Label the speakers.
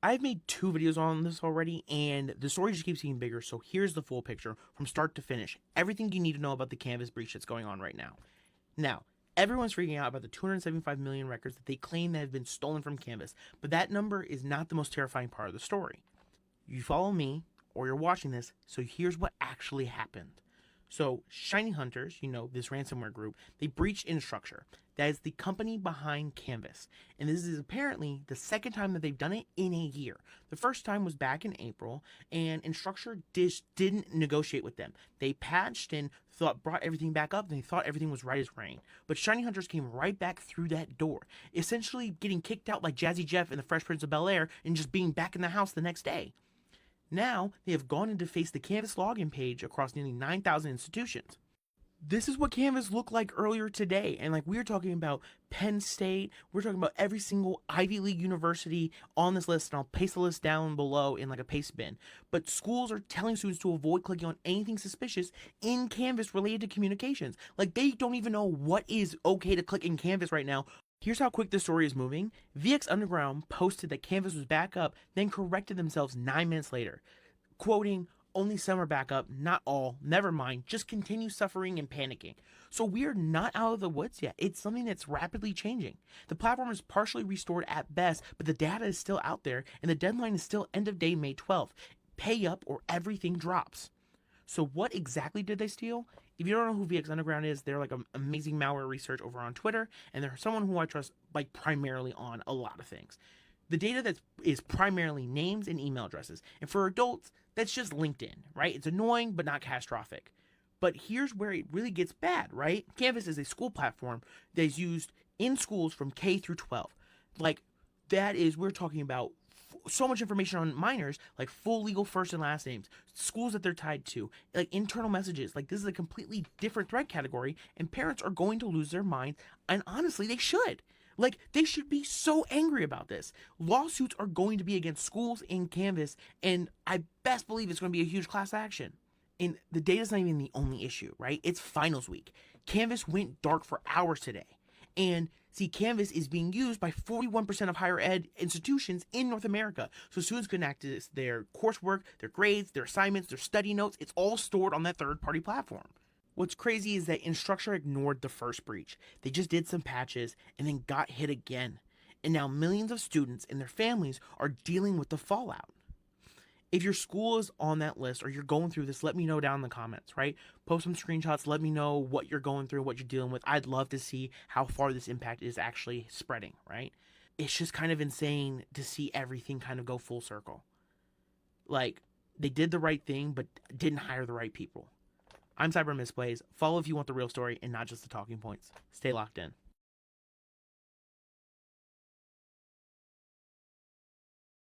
Speaker 1: I've made 2 videos on this already, and the story just keeps getting bigger, so here's the full picture from start to finish. Everything you need to know about the Canvas breach that's going on right now. Now, everyone's freaking out about the 275 million records that they claim that have been stolen from Canvas, but that number is not the most terrifying part of the story. You follow me, or you're watching this, so here's what actually happened. So, Shiny Hunters, this ransomware group, they breached Instructure. That is the company behind Canvas. And this is apparently the second time that they've done it in a year. The first time was back in April, and Instructure didn't negotiate with them. They patched and brought everything back up, and they thought everything was right as rain. But Shiny Hunters came right back through that door, essentially getting kicked out like Jazzy Jeff in The Fresh Prince of Bel-Air and just being back in the house the next day. Now, they have gone in to face the Canvas login page across nearly 9,000 institutions. This is what Canvas looked like earlier today. And like we were talking about Penn State, we're talking about every single Ivy League university on this list, and I'll paste the list down below in like a paste bin. But schools are telling students to avoid clicking on anything suspicious in Canvas related to communications. Like they don't even know what is okay to click in Canvas right now. Here's how quick this story is moving. VX Underground posted that Canvas was back up, then corrected themselves 9 minutes later, quoting, "Only some are back up, not all. Never mind. Just continue suffering and panicking." So we're not out of the woods yet. It's something that's rapidly changing. The platform is partially restored at best, but the data is still out there, and the deadline is still end of day May 12th. Pay up or everything drops. So what exactly did they steal? If you don't know who VX Underground is, they're like an amazing malware research over on Twitter, and they're someone who I trust like primarily on a lot of things. The data that is primarily names and email addresses. And for adults, that's just LinkedIn, right? It's annoying, but not catastrophic. But here's where it really gets bad, right? Canvas is a school platform that is used in schools from K through 12. Like, we're talking about so much information on minors, like full legal first and last names, schools that they're tied to, like internal messages. Like this is a completely different threat category, and parents are going to lose their mind. And honestly, they should. Like they should be so angry about this. Lawsuits are going to be against schools in Canvas, and I best believe it's going to be a huge class action. And the data's not even the only issue, right? It's finals week. Canvas went dark for hours today. And see, Canvas is being used by 41% of higher ed institutions in North America. So students can access their coursework, their grades, their assignments, their study notes. It's all stored on that third-party platform. What's crazy is that Instructure ignored the first breach. They just did some patches and then got hit again. And now millions of students and their families are dealing with the fallout. If your school is on that list or you're going through this, let me know down in the comments, right? Post some screenshots. Let me know what you're going through, what you're dealing with. I'd love to see how far this impact is actually spreading, right? It's just kind of insane to see everything kind of go full circle. Like, they did the right thing, but didn't hire the right people. I'm Cyber Misplays. Follow if you want the real story and not just the talking points. Stay locked in.